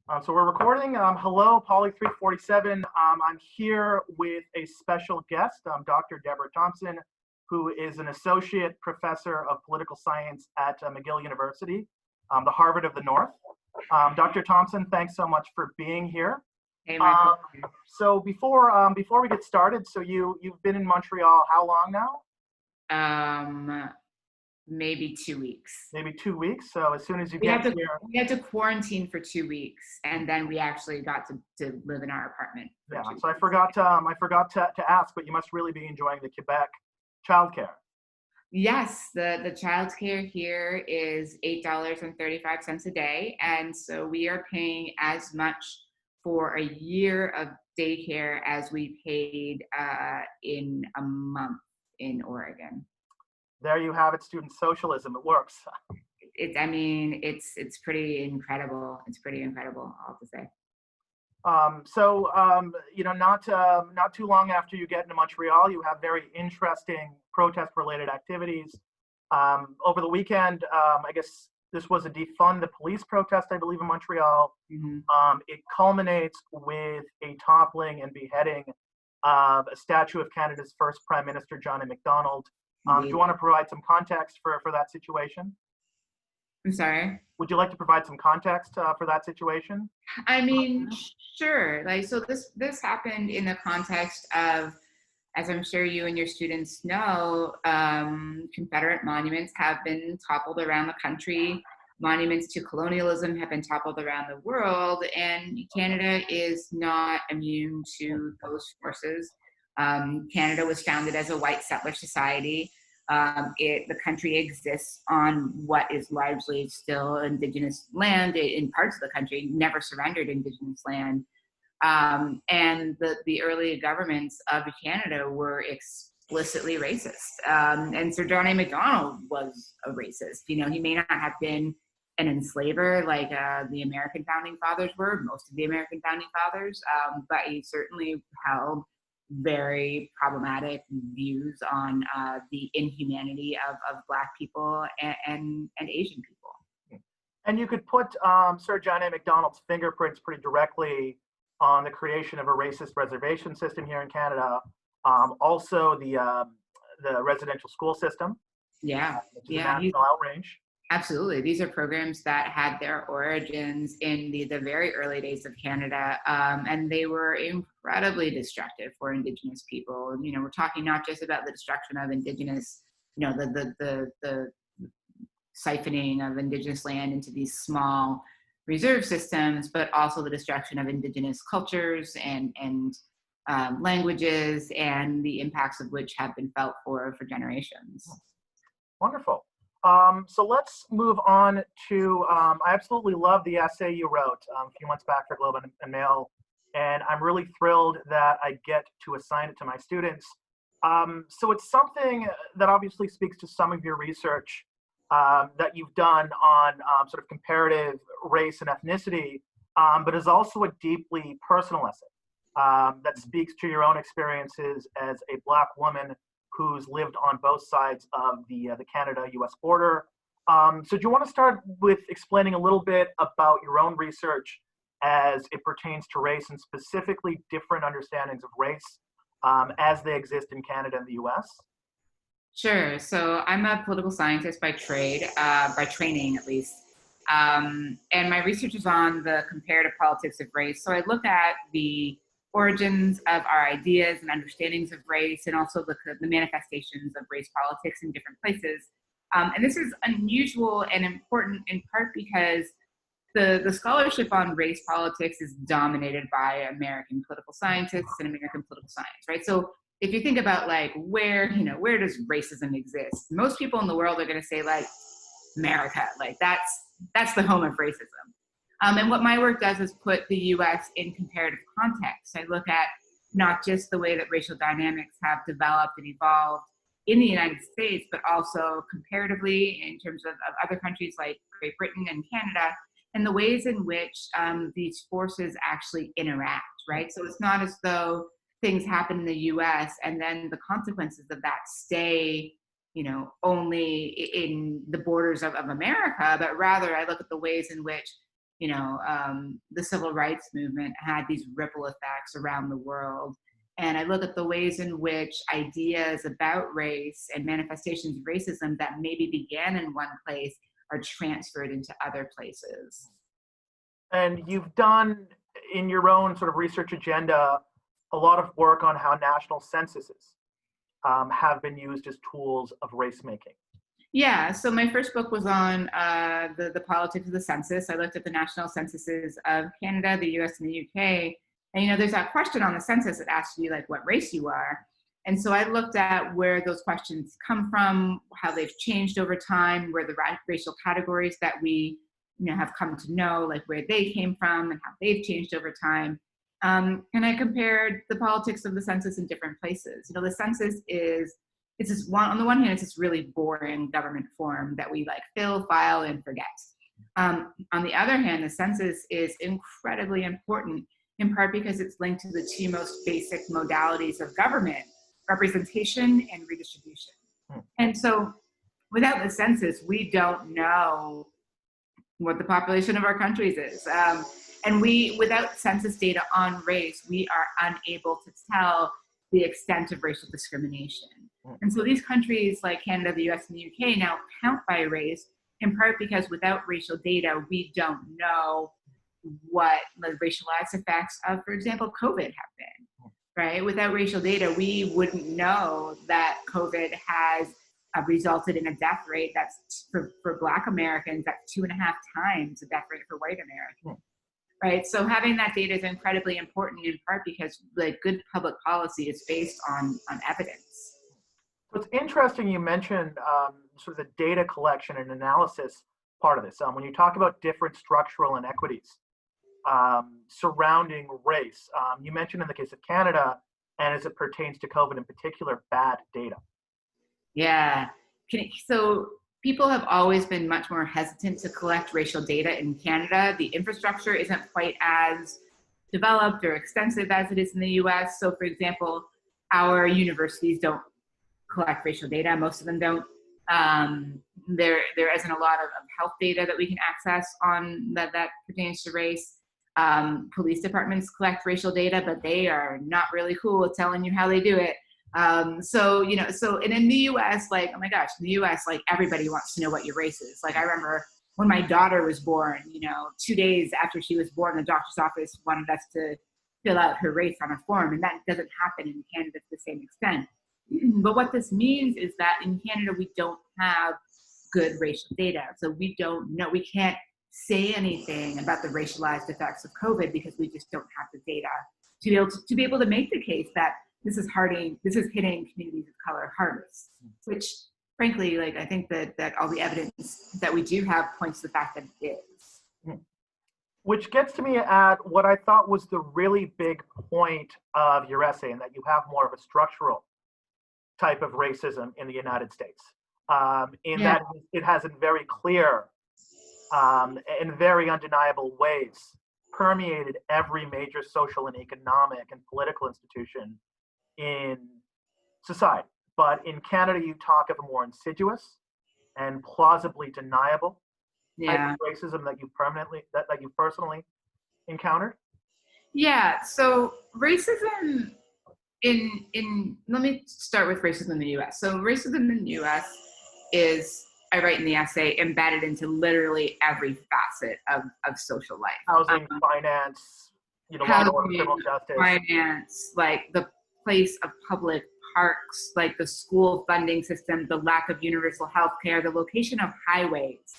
So we're recording. Hello, Poly 347. I'm here with a special guest, Dr. Debra Thompson, who is an associate professor of political science at McGill University, the Harvard of the North. Dr. Thompson, thanks so much for being here. Hey, my So before we get started, so you've been in Montreal how long now? Maybe 2 weeks. Maybe 2 weeks. So as soon as you We get had to here, we had to quarantine for 2 weeks, and then we actually got to live in our apartment. yeah. For 2 So I weeks. forgot to ask, but you must really be enjoying the Quebec childcare. Yes, the childcare here is $8.35 a day, and so we are paying as much for a year of daycare as we paid in a month in Oregon. There you have it, student socialism. It works. It's pretty incredible. It's pretty incredible, I'll have to say. Not too long after you get into Montreal, you have very interesting protest-related activities. Over the weekend, I guess this was a defund the police protest, I believe, in Montreal. Mm-hmm. It culminates with a toppling and beheading of a statue of Canada's first Prime Minister, John A. Macdonald. Do you want to provide some context for that situation? I'm sorry? Would you like to provide some context for that situation? Sure. So this happened in the context of, as I'm sure you and your students know, Confederate monuments have been toppled around the country. Monuments to colonialism have been toppled around the world, and Canada is not immune to those forces. Canada was founded as a white settler society. The country exists on what is largely still Indigenous land in parts of the country, never surrendered Indigenous land. And the early governments of Canada were explicitly racist. And Sir John A. Macdonald was a racist. He may not have been an enslaver like the American founding fathers were, most of the American founding fathers, but he certainly held very problematic views on the inhumanity of Black people and Asian people. And you could put Sir John A. Macdonald's fingerprints pretty directly on the creation of a racist reservation system here in Canada. Also, the residential school system. Yeah, which is a national outrage. Absolutely. These are programs that had their origins in the very early days of Canada, and they were incredibly destructive for Indigenous people. We're talking not just about the destruction of Indigenous, the siphoning of Indigenous land into these small reserve systems, but also the destruction of Indigenous cultures and languages, and the impacts of which have been felt for generations. Wonderful. So let's move on to, I absolutely love the essay you wrote a few months back for Globe and Mail, and I'm really thrilled that I get to assign it to my students. So it's something that obviously speaks to some of your research that you've done on sort of comparative race and ethnicity, but is also a deeply personal essay that speaks to your own experiences as a Black woman who's lived on both sides of the Canada-U.S. border. So do you want to start with explaining a little bit about your own research as it pertains to race, and specifically different understandings of race as they exist in Canada and the U.S.? Sure. So I'm a political scientist by trade, by training at least. And my research is on the comparative politics of race. So I look at the origins of our ideas and understandings of race, and also the manifestations of race politics in different places. And this is unusual and important in part because the scholarship on race politics is dominated by American political scientists and American political science, right? So if you think about where does racism exist? Most people in the world are going to say America, that's the home of racism. And what my work does is put the U.S. in comparative context. I look at not just the way that racial dynamics have developed and evolved in the United States, but also comparatively in terms of other countries like Great Britain and Canada, and the ways in which these forces actually interact, right? So it's not as though things happen in the U.S. and then the consequences of that stay only in the borders of America, but rather I look at the ways in which the civil rights movement had these ripple effects around the world. And I look at the ways in which ideas about race and manifestations of racism that maybe began in one place are transferred into other places. And you've done, in your own sort of research agenda, a lot of work on how national censuses have been used as tools of race making. Yeah, so my first book was on the politics of the census. I looked at the national censuses of Canada, the US, and the UK. And, there's that question on the census that asks you, like, what race you are. And so I looked at where those questions come from, how they've changed over time, where the racial categories that we have come to know, like where they came from and how they've changed over time. And I compared the politics of the census in different places. The census it's this one, on the one hand, it's this really boring government form that we like fill, file, and forget. On the other hand, the census is incredibly important, in part because it's linked to the two most basic modalities of government: representation and redistribution. And so without the census, we don't know what the population of our countries is. And without census data on race, we are unable to tell the extent of racial discrimination. And so these countries like Canada, the US, and the UK now count by race, in part because without racial data, we don't know what the racialized effects of, for example, COVID have been, right? Without racial data, we wouldn't know that COVID has resulted in a death rate that's, for Black Americans, that's 2.5 times the death rate for white Americans. Right. So having that data is incredibly important, in part because like good public policy is based on evidence. So it's interesting you mentioned sort of the data collection and analysis part of this. When you talk about different structural inequities surrounding race, you mentioned in the case of Canada, and as it pertains to COVID in particular, bad data. Yeah. So people have always been much more hesitant to collect racial data in Canada. The infrastructure isn't quite as developed or extensive as it is in the US. So for example, our universities don't collect racial data. Most of them don't. There isn't a lot of health data that we can access on that pertains to race. Police departments collect racial data, but they are not really cool with telling you how they do it. And in the US, like, oh my gosh, in the US, like everybody wants to know what your race is. Like I remember when my daughter was born, 2 days after she was born, the doctor's office wanted us to fill out her race on a form. And that doesn't happen in Canada to the same extent. But what this means is that in Canada, we don't have good racial data. So we don't know, we can't say anything about the racialized effects of COVID because we just don't have the data to be able to make the case that this is hitting communities of color hardest, which frankly, like I think that all the evidence that we do have points to the fact that it is. Which gets to me at what I thought was the really big point of your essay, and that you have more of a structural type of racism in the United States, that it has in very clear and very undeniable ways permeated every major social and economic and political institution in society. But in Canada, you talk of a more insidious and plausibly deniable type of racism that you personally encountered. Yeah. So racism let me start with racism in the US. So racism in the US is, I write in the essay, embedded into literally every facet of social life. Housing, finance, law and order, criminal justice. Finance, like the place of public parks, like the school funding system, the lack of universal health care, the location of highways,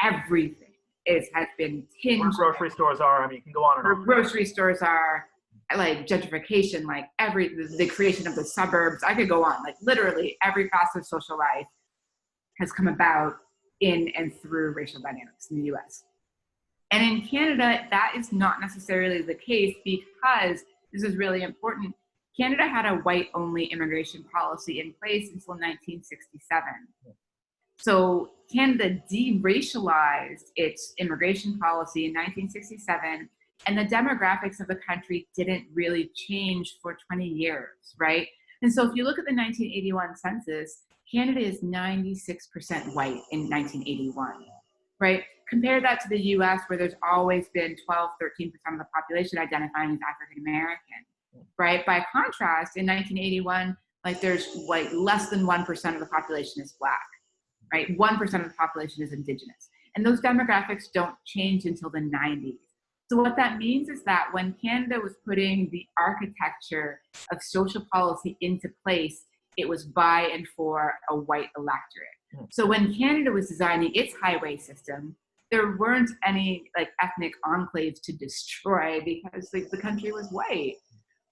everything has been tinged. Where grocery stores are, you can go on and on. Where grocery stores are, like gentrification, like the creation of the suburbs. I could go on, like literally every facet of social life has come about in and through racial dynamics in the US. And in Canada, that is not necessarily the case because, this is really important, Canada had a white-only immigration policy in place until 1967. So Canada deracialized its immigration policy in 1967, and the demographics of the country didn't really change for 20 years, right? And so if you look at the 1981 census, Canada is 96% white in 1981, right? compare that to the US, where there's always been 12, 13% of the population identifying as African American, right? By contrast, in 1981, like there's like less than 1% of the population is Black, right? 1% of the population is Indigenous. And those demographics don't change until the 90s. So what that means is that when Canada was putting the architecture of social policy into place, it was by and for a white electorate. So when Canada was designing its highway system, there weren't any like ethnic enclaves to destroy because like, the country was white,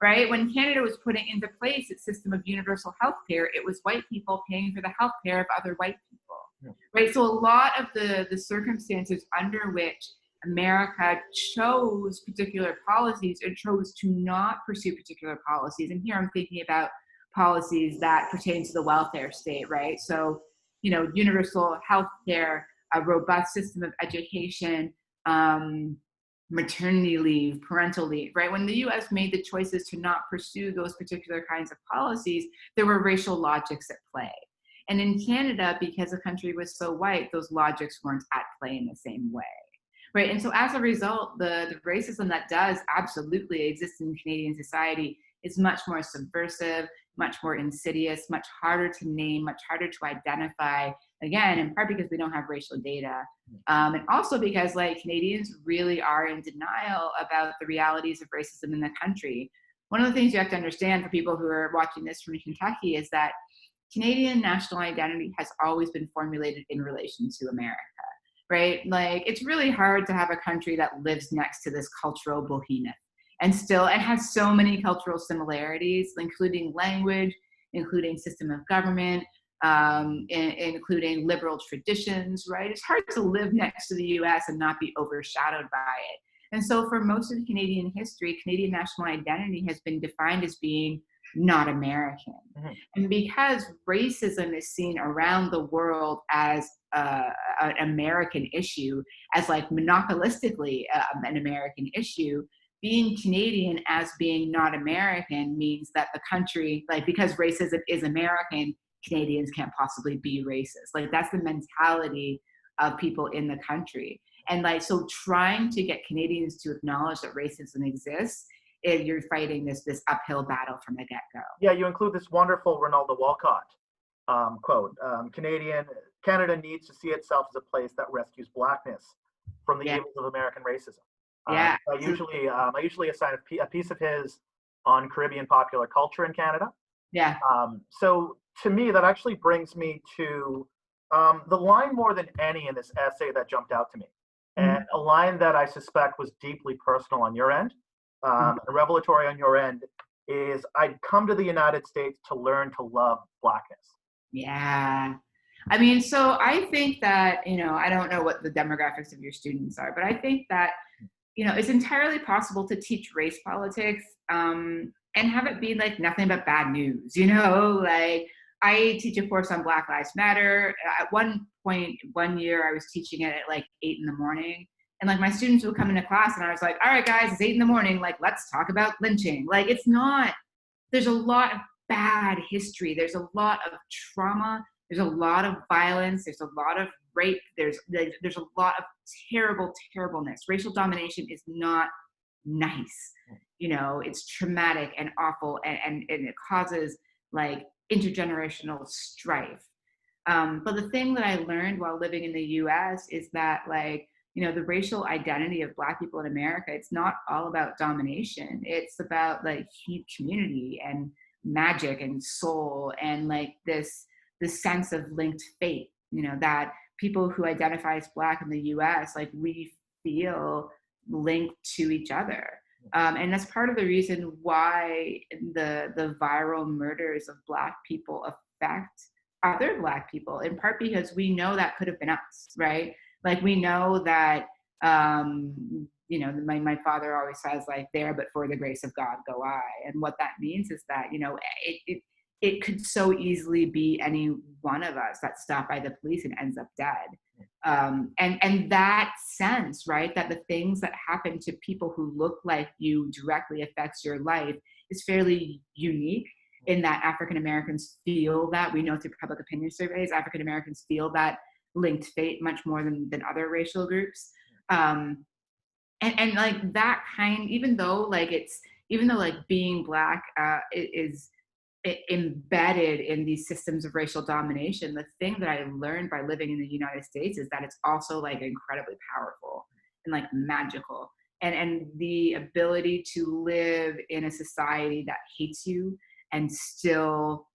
right? When Canada was putting into place its system of universal health care, it was white people paying for the health care of other white people, right? So a lot of the circumstances under which America chose particular policies or chose to not pursue particular policies, and here I'm thinking about policies that pertain to the welfare state, right? So, you know, universal health care, a robust system of education, maternity leave, parental leave, right? When the US made the choices to not pursue those particular kinds of policies, there were racial logics at play. And in Canada, because the country was so white, those logics weren't at play in the same way, right? And so as a result, the racism that does absolutely exist in Canadian society is much more subversive, much more insidious, much harder to name, much harder to identify, again, in part because we don't have racial data. And also because like Canadians really are in denial about the realities of racism in the country. One of the things you have to understand for people who are watching this from Kentucky is that Canadian national identity has always been formulated in relation to America, right? Like it's really hard to have a country that lives next to this cultural behemoth and has so many cultural similarities, including language, including system of government, including liberal traditions, right? It's hard to live next to the US and not be overshadowed by it. And so for most of Canadian history, Canadian national identity has been defined as being not American. And because racism is seen around the world as an American issue, as like monopolistically an American issue, being Canadian as being not American means that the country, like because racism is American, Canadians can't possibly be racist. Like that's the mentality of people in the country. And like, so trying to get Canadians to acknowledge that racism exists, you're fighting this uphill battle from the get-go. Yeah, you include this wonderful Ronaldo Walcott quote, Canada needs to see itself as a place that rescues Blackness from the evils of American racism. I usually assign a piece of his on Caribbean popular culture in Canada. So to me, that actually brings me to the line more than any in this essay that jumped out to me. And a line that I suspect was deeply personal on your end, and revelatory on your end, is I'd come to the United States to learn to love Blackness. Yeah. I mean, so I think that, you know, I don't know what the demographics of your students are, but I think that, you know, it's entirely possible to teach race politics and have it be like nothing but bad news, you know, like I teach a course on Black Lives Matter. At one point, one year I was teaching it at like 8 a.m. And like my students would come into class and I was like, all right, guys, it's 8 a.m. Like, let's talk about lynching. Like, it's not, there's a lot of bad history. There's a lot of trauma. There's a lot of violence. There's a lot of rape. There's a lot of terrible, terribleness. Racial domination is not nice. You know, it's traumatic and awful and it causes like intergenerational strife. But the thing that I learned while living in the US is that like, you know, the racial identity of Black people in America, it's not all about domination. It's about like community and magic and soul and like this sense of linked fate, you know, that people who identify as Black in the US, like we feel linked to each other. And that's part of the reason why the viral murders of Black people affect other Black people, in part because we know that could have been us, right? Like we know that, you know, my father always says like, there, but for the grace of God go I. And what that means is that, you know, it could so easily be any one of us that's stopped by the police and ends up dead. And that sense, right, that the things that happen to people who look like you directly affects your life is fairly unique in that African Americans feel that. We know through public opinion surveys, African Americans feel that linked fate much more than other racial groups. And like that kind, even though like being Black is embedded in these systems of racial domination, the thing that I learned by living in the United States is that it's also like incredibly powerful and like magical. And the ability to live in a society that hates you and still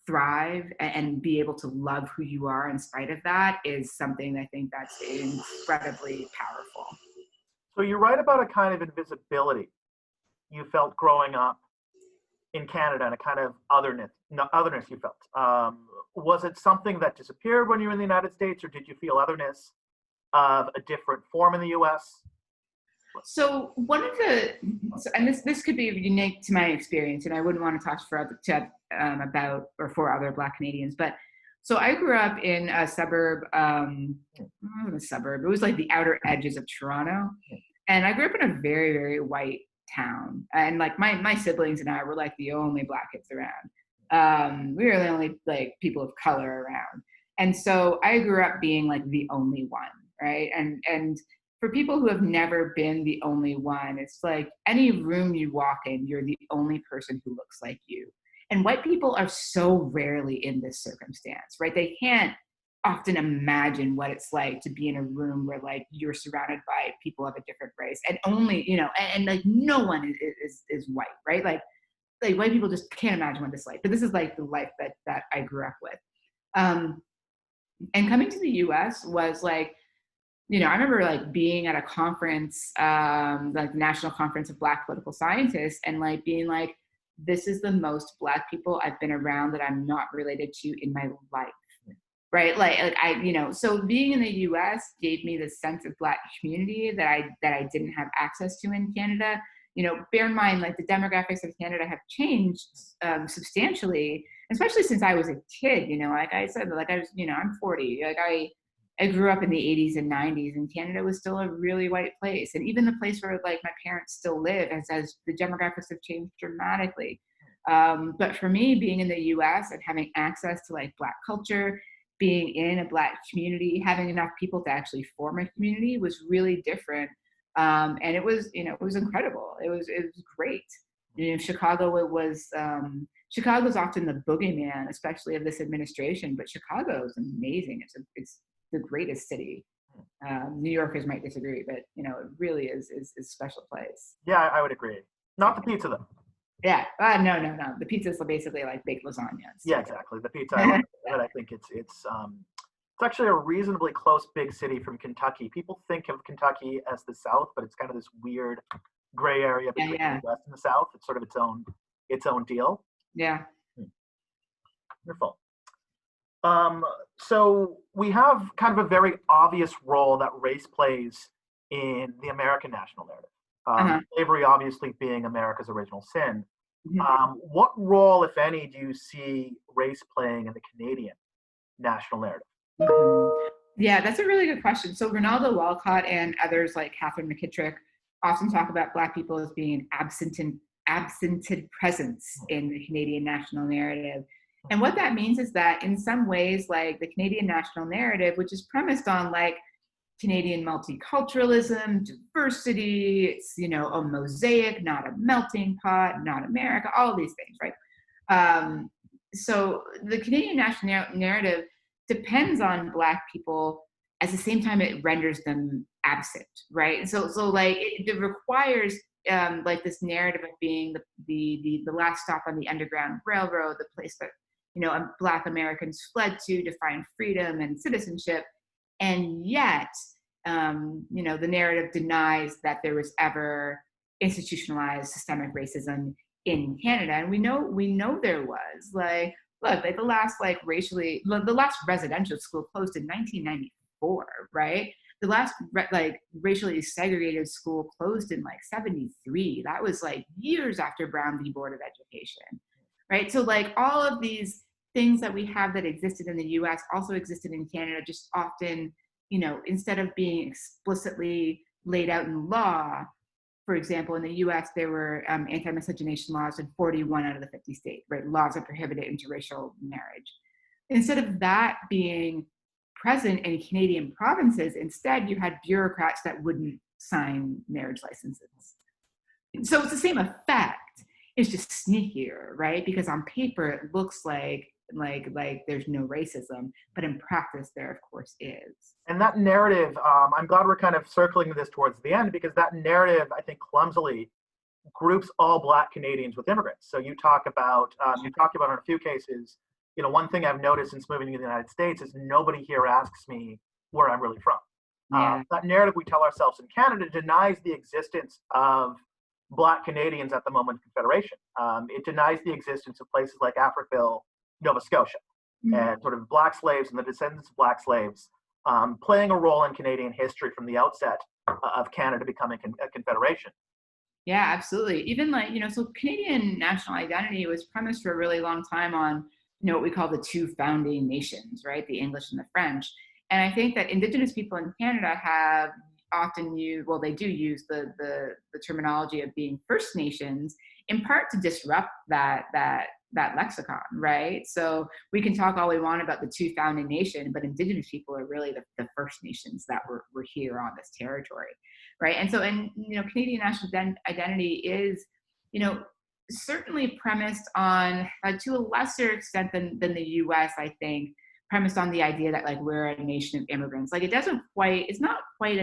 thrive and be able to love who you are in spite of that is something I think that's incredibly powerful. So you write about a kind of invisibility you felt growing up in Canada and a kind of otherness you felt. Was it something that disappeared when you were in the United States, or did you feel otherness of a different form in the US? So and this could be unique to my experience, and I wouldn't want to talk about or for other Black Canadians, but so I grew up in a suburb, it was like the outer edges of Toronto, and I grew up in a very, very white town, and like my siblings and I were like the only Black kids around. We were the only like people of color around, and so I grew up being like the only one, right? And for people who have never been the only one, it's like any room you walk in, you're the only person who looks like you. And white people are so rarely in this circumstance, right? They can't often imagine what it's like to be in a room where like you're surrounded by people of a different race, and only, and like no one is white, right? Like white people just can't imagine what this is like. But this is like the life that I grew up with. And coming to the US was like, I remember like being at a conference, like the National Conference of Black Political Scientists, and like being like, this is the most Black people I've been around that I'm not related to in my life, right? So being in the US gave me this sense of Black community that I didn't have access to in Canada. Bear in mind, like the demographics of Canada have changed substantially, especially since I was a kid. Like I said, like I was, I'm 40. Like I grew up in the 80s and 90s, and Canada was still a really white place. And even the place where like my parents still live, as the demographics have changed dramatically. But for me, being in the US and having access to like Black culture, being in a Black community, having enough people to actually form a community was really different. And it was incredible. It was great. Chicago's often the boogeyman, especially of this administration, but Chicago is amazing. It's the greatest city. New Yorkers might disagree, but it really is a special place. Yeah, I would agree. Not the pizza though. Yeah, no. The pizza is basically like baked lasagna. Yeah, exactly. The pizza, I love it, but I think it's actually a reasonably close big city from Kentucky. People think of Kentucky as the South, but it's kind of this weird gray area between the West and the South. It's sort of its own deal. Yeah. Wonderful. So we have kind of a very obvious role that race plays in the American national narrative. Slavery obviously being America's original sin. What role, if any, do you see race playing in the Canadian national narrative? Yeah, that's a really good question. So Ronaldo Walcott and others like Catherine McKittrick often talk about Black people as being absented presence in the Canadian national narrative. And what that means is that in some ways, like the Canadian national narrative, which is premised on like Canadian multiculturalism, diversity, it's, a mosaic, not a melting pot, not America, all of these things, right? So the Canadian national narrative depends on Black people at the same time it renders them absent, right? So like it requires like this narrative of being the last stop on the Underground Railroad, the place that Black Americans fled to find freedom and citizenship, and yet the narrative denies that there was ever institutionalized systemic racism in Canada, and we know there was. Like, look, like the last residential school closed in 1994, right? The last racially segregated school closed in like 73. That was like years after Brown v. Board of Education, right? So like all of these things that we have that existed in the US also existed in Canada, just often, instead of being explicitly laid out in law. For example, in the US, there were anti-miscegenation laws in 41 out of the 50 states, right? Laws that prohibited interracial marriage. Instead of that being present in Canadian provinces. Instead, you had bureaucrats that wouldn't sign marriage licenses. So it's the same effect. It's just sneakier, right? Because on paper it looks like there's no racism, but in practice there of course is. And that narrative, I'm glad we're kind of circling this towards the end, because that narrative, I think, clumsily groups all Black Canadians with immigrants. So you talked about in a few cases, one thing I've noticed since moving to the United States is nobody here asks me where I'm really from. Yeah. That narrative we tell ourselves in Canada denies the existence of Black Canadians at the moment of Confederation. It denies the existence of places like Africville, Nova Scotia, and sort of Black slaves and the descendants of Black slaves playing a role in Canadian history from the outset of Canada becoming a confederation. Yeah, absolutely. Even so Canadian national identity was premised for a really long time on, what we call the two founding nations, right? The English and the French. And I think that Indigenous people in Canada have often used, they do use the terminology of being First Nations in part to disrupt that lexicon, right? So we can talk all we want about the two founding nations, but Indigenous people are really the First Nations that were here on this territory, right? And so, Canadian national identity is, certainly premised on, to a lesser extent than the U.S., I think, premised on the idea that we're a nation of immigrants. It's not quite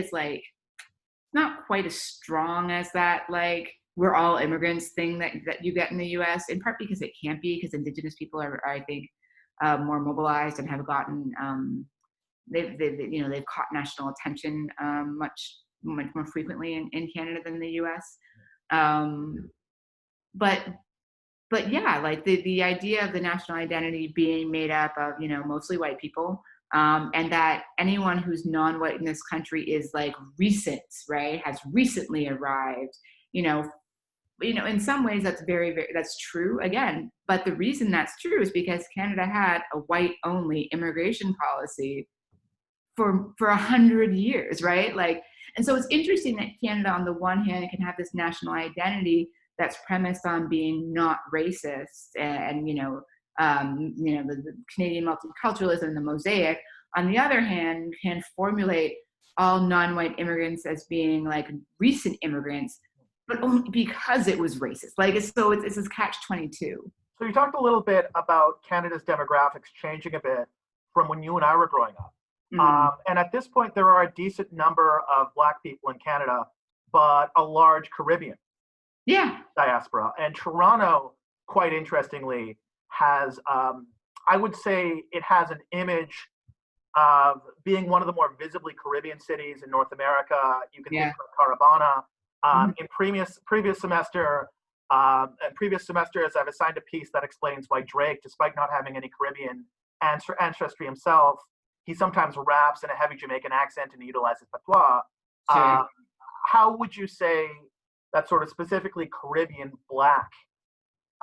as strong as that we're all immigrants thing that you get in the U.S. in part because it can't be, because Indigenous people are I think more mobilized and have gotten they've caught national attention much more frequently in Canada than the U.S. But yeah, the idea of the national identity being made up of, mostly white people, and that anyone who's non-white in this country is recent, right? Has recently arrived, in some ways that's very, very, that's true again. But the reason that's true is because Canada had a white-only immigration policy for 100 years, right? And so it's interesting that Canada, on the one hand, can have this national identity that's premised on being not racist and the Canadian multiculturalism and the mosaic. On the other hand, can formulate all non-white immigrants as being recent immigrants, but only because it was racist. It's this catch-22. So you talked a little bit about Canada's demographics changing a bit from when you and I were growing up. And at this point, there are a decent number of Black people in Canada, but a large Caribbean diaspora. And Toronto, quite interestingly, has, I would say it has an image of being one of the more visibly Caribbean cities in North America. You can think of Caravana. In previous semesters, I've assigned a piece that explains why Drake, despite not having any Caribbean ancestry himself, he sometimes raps in a heavy Jamaican accent and he utilizes patois. Sure. How would you say that sort of specifically Caribbean Black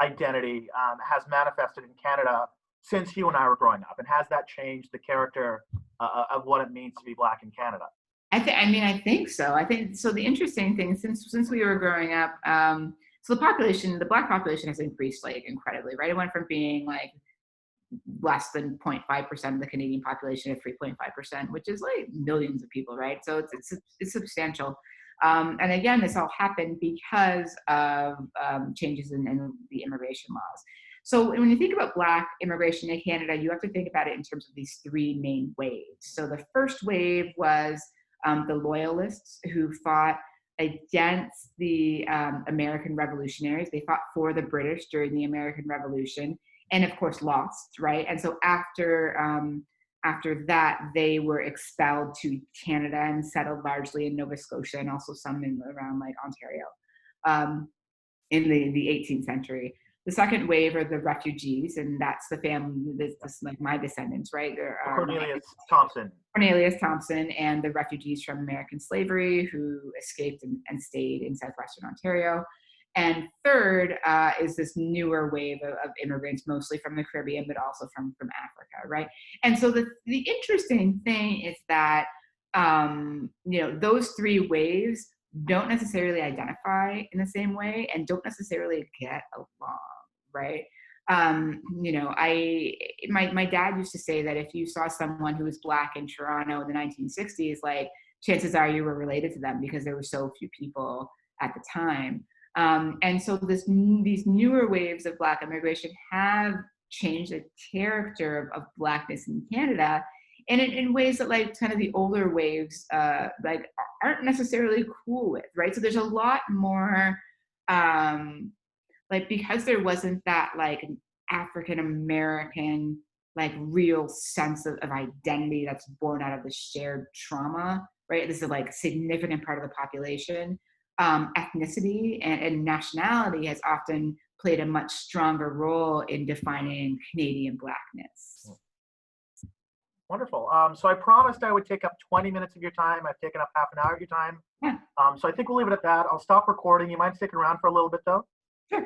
identity has manifested in Canada since you and I were growing up? And has that changed the character of what it means to be Black in Canada? I think so. I think so. The interesting thing, since we were growing up, so the Black population has increased incredibly, right? It went from being less than 0.5% of the Canadian population to 3.5%, which is millions of people, right? So it's substantial. And again, this all happened because of changes in the immigration laws. So when you think about Black immigration in Canada, you have to think about it in terms of these three main waves. So the first wave was the Loyalists, who fought against the American revolutionaries. They fought for the British during the American Revolution, and of course lost, right? And so after that, they were expelled to Canada and settled largely in Nova Scotia and also some around Ontario in the 18th century. The second wave are the refugees, and that's the family, this my descendants, right? Cornelius Thompson and the refugees from American slavery who escaped and stayed in southwestern Ontario. And third is this newer wave of immigrants, mostly from the Caribbean, but also from Africa, right? And so the interesting thing is that those three waves don't necessarily identify in the same way and don't necessarily get along, right? You know, my dad used to say that if you saw someone who was Black in Toronto in the 1960s, like chances are you were related to them because there were so few people at the time. And so these newer waves of Black immigration have changed the character of Blackness in Canada, and in ways that like kind of the older waves like aren't necessarily cool with, right? So there's a lot more like, because there wasn't that like African American like real sense of identity that's born out of the shared trauma, right? This is like a significant part of the population. Ethnicity and nationality has often played a much stronger role in defining Canadian Blackness. Wonderful. So I promised I would take up 20 minutes of your time. I've taken up half an hour of your time. Yeah. So I think we'll leave it at that. I'll stop recording. You mind sticking around for a little bit though? Sure.